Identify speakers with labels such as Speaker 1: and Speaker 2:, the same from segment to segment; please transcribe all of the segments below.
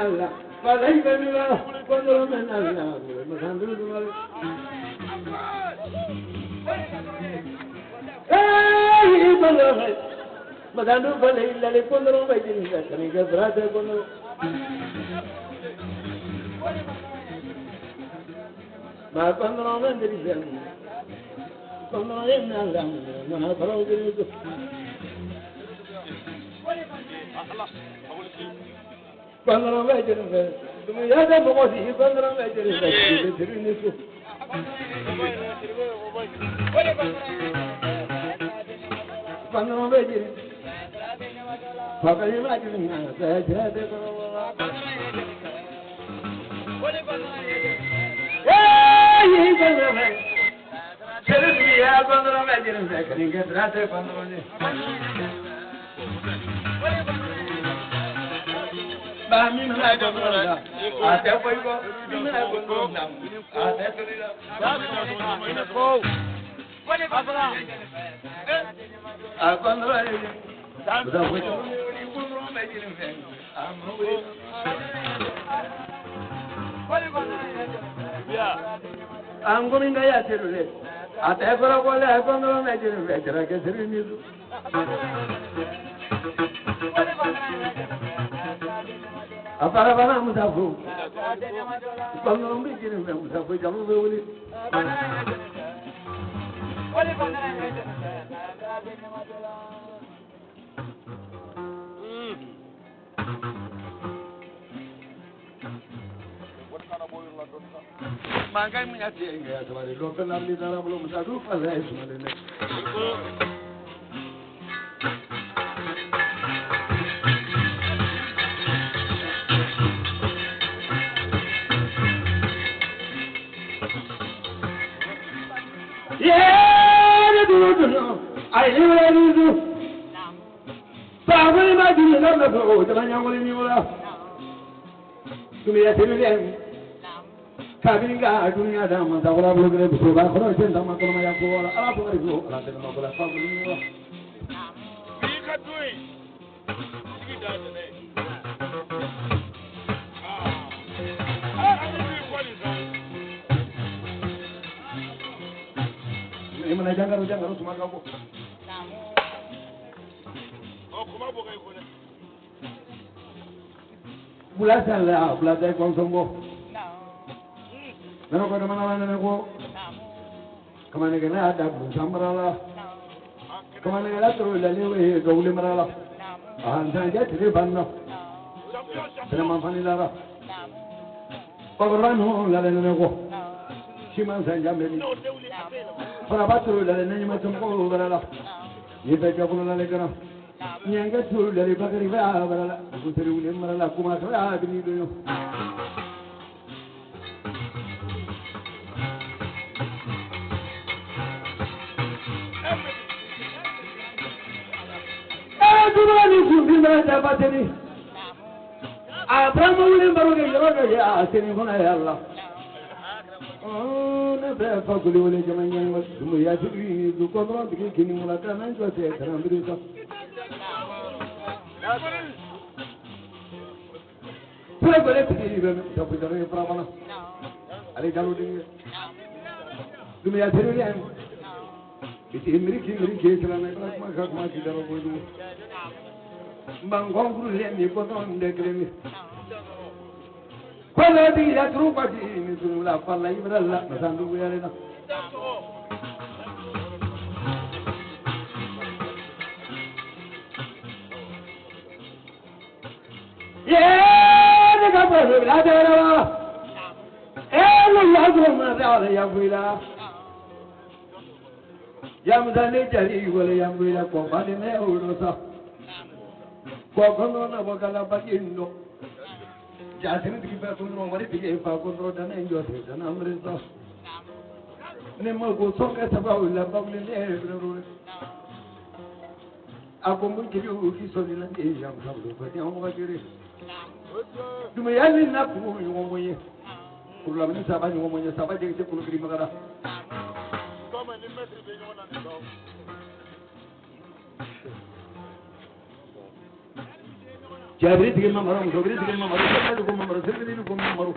Speaker 1: menalla, balai menalla, condolo menalla, masandu mal. Eh, condolo, masandu balai lale condolo bajin ka kani ka brada condolo. Ba condolo mendiri sen, condolo menalla, mana parau diri tu. Quando vedi tu mi dai tempo così, quando non vedi tu. Quando non vedi, poi immagini, se c'è te quando non vedi, che tratte quando non vedi. Ba mi na ko na a te ko ko mi na ko na a te to ila ba ko wale ba ba a ko na ni da ko ni ko no me ni me a mo we wale ba ya an ko min ga ya te le a te ko le ko no me ni me tra ke sri ni du apara bana musafu kono mbi kini musafu jamu be wuli wali bana mangai minyati enga sabari lokal namni dara bolo musafu fala ismale ne I live in Pavel Madin, the road, the Yamula. To me, I tell them, Kabinga, doing Adam, the Wabula, so I couldn't send them to my poor Abu, Latin Mogola family. Mana jangan semua kamu. Oh, kumabo kayo ko na. Bulasan la, bulasa konsumbo. Nano ko naman na ko. Kamane kana ada busamrala. Kamane la tro la lewe gawle marala. Anta ja tire banna. Sama fanila. Pagorano la le ko. Siman sanja meli. Para batru la ne ma tumko barala. Yete jabulo la le kana. Nyanga tu la le bakari ba barala. Ku teru le marala kuma sa bini do. Durani kumbina jabateni. Abramu le baroge yoga ya aseni kona ya Allah. Na ba fa kuli wala jamanya wa dum ya sigi du ko ron digi kini mula kana jo se taram biru ka. Pura gole tigi be ta bu dare pramana. Ale jalu digi. Dum ya thiru ya. Iti miri ke sala na ma ki daro bo du. Mbangong guru le ni ko ton de kremi. Kwala di ya trupa di ni sunula palla ibralla masandu yare na. Ye de ka pa la de la. Lo ya go ma da ya buila. Yam dane jari wala yam buila ko ba de ne o sa. Ko kono na bakala bagindo. Jasin di ba kono mari dige fa kono dana enjo se dana amrita. Ne mo go songa sababu la babu ne ro. Ako mo kiri o ki so ni la e jam sabu ba ti on ba kiri. Duma yali na ku yo mo ye. Pour la minute ça va yo mo ye ça va de te pour kiri magara. Comme ni mettre de yo na ni do. Jabri tigi mamaru, Jabri tigi mamaru, Jabri tigi mamaru, Jabri tigi mamaru.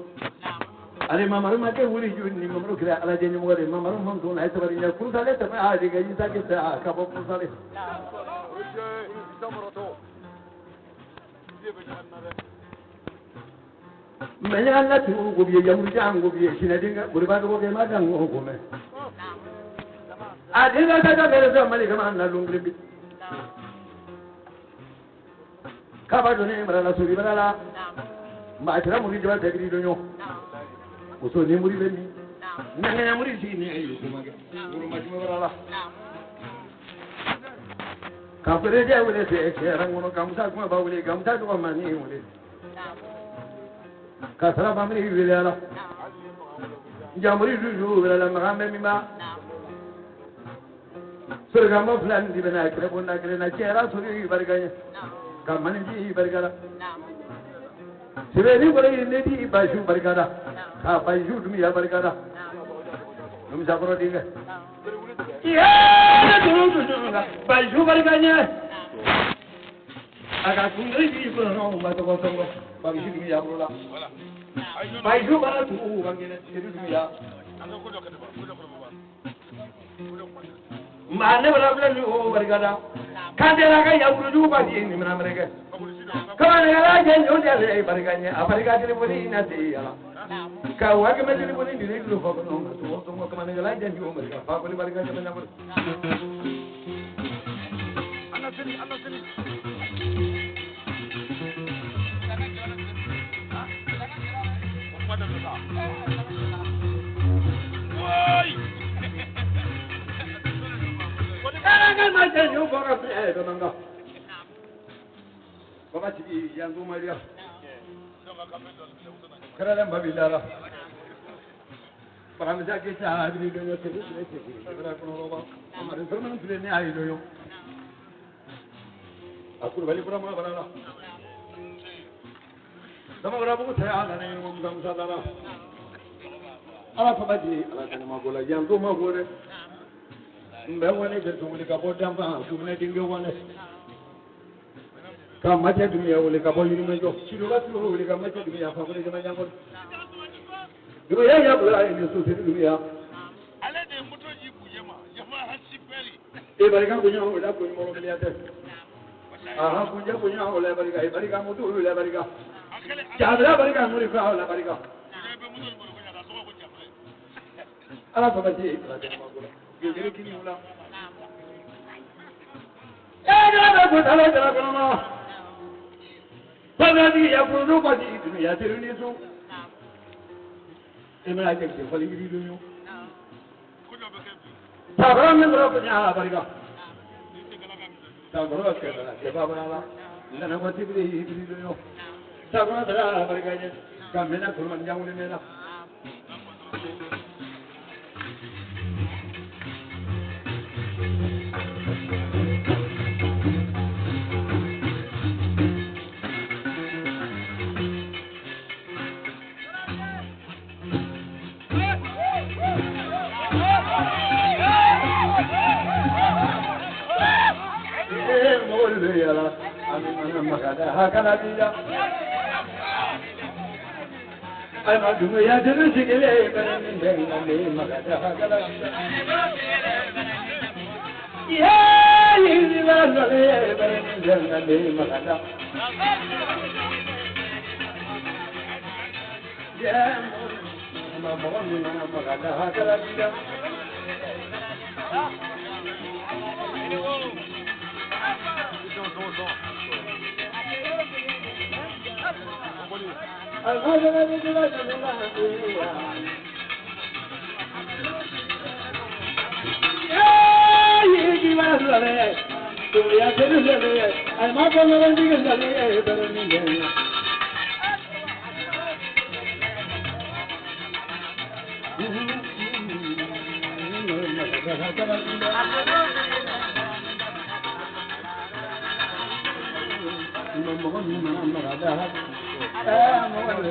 Speaker 1: Ale mamaru mate wuri juni mamaru kira ala jeni mugare mamaru mantu na isabari ya kusale tama adi ga yita kita kabo kusale. Manyana tu gobiye yamu jango biye sinadinga buribado gobe madango hukome. Adinga kata kere mali kama na lungri. Kabado ne mara suri mara. Ma tira muri jaba tegri donyo. Uso ni muri beni. Nanga muri sini ayo kumaga. Guru majmu mara. Kapere je wule se rangono kamsa kuma ba wule kamsa to mani wule. Kasara bamri wule ala. Jamuri juju wule la magambe mima. Surgamo plan di bena kre bonna kre na chera suri barganya. Kamani ji bargara. Sibeni bore ne di bashu bargara. Ka bashu dumi ya bargara. Dum sakoro dinga. Ya dum bashu barganya. Aga kungri di ko no ma to ko bashu dumi ya borola. Bashu bara tu bangene dumi ya. Mane bara bla lu bargara. Kandela ga ya buru ba di ni mana mereka. Kawan negara jenjo jale barganya. Aparika kiri boli nasi ya. Kau agak macam ni boleh diri lu kau nong tu semua kemana jalan jangan jauh mereka. Apa boleh balik aja banyak pun. Anak sini. Mana tu tak? Woi. Kan macam jauh korang tu nangga. Bapa cik yang tu Maria. Kerana babilara. Pakai jaket cahaya ni dengan tu. Kerana konoba. Amarin zaman tu ni air doyo. Aku balik pura mana berada. Sama berapa pun saya ada ni mungkin saudara. Alah pemaji, alah kena magola. Yang tu magola. Mbawane betul boleh kapot dampak. Kumene tinggal wane. Kamu macam dunia boleh kapal ini menjauh. Siluat tu boleh kamu macam dunia apa boleh zaman yang pun. Dunia yang boleh ini susah dunia. Ale de muto jibu jema, jema hasi peri. Barika punya orang punya orang melihat. Punya orang barika. Barika mutu oleh barika. Jadra barika muri kau oleh barika. Alah pemaji. Jadi kini ulang. Jangan bersalah jangan kena. Pagadi ya puru pagi dunia teruni so. Emang aja sih paling di dunia. Sahabat memang punya barika. Sahabat kerana siapa berala. Nana mati beri di dunia. Sahabat berala barikanya. Kami nak kurban jauh ni mana. Hakana dia. Anak dunia jadi sikile berenang dengan makada hakana. Ya ini mana berenang dengan makada. Ya mama makada hakana dia. Mama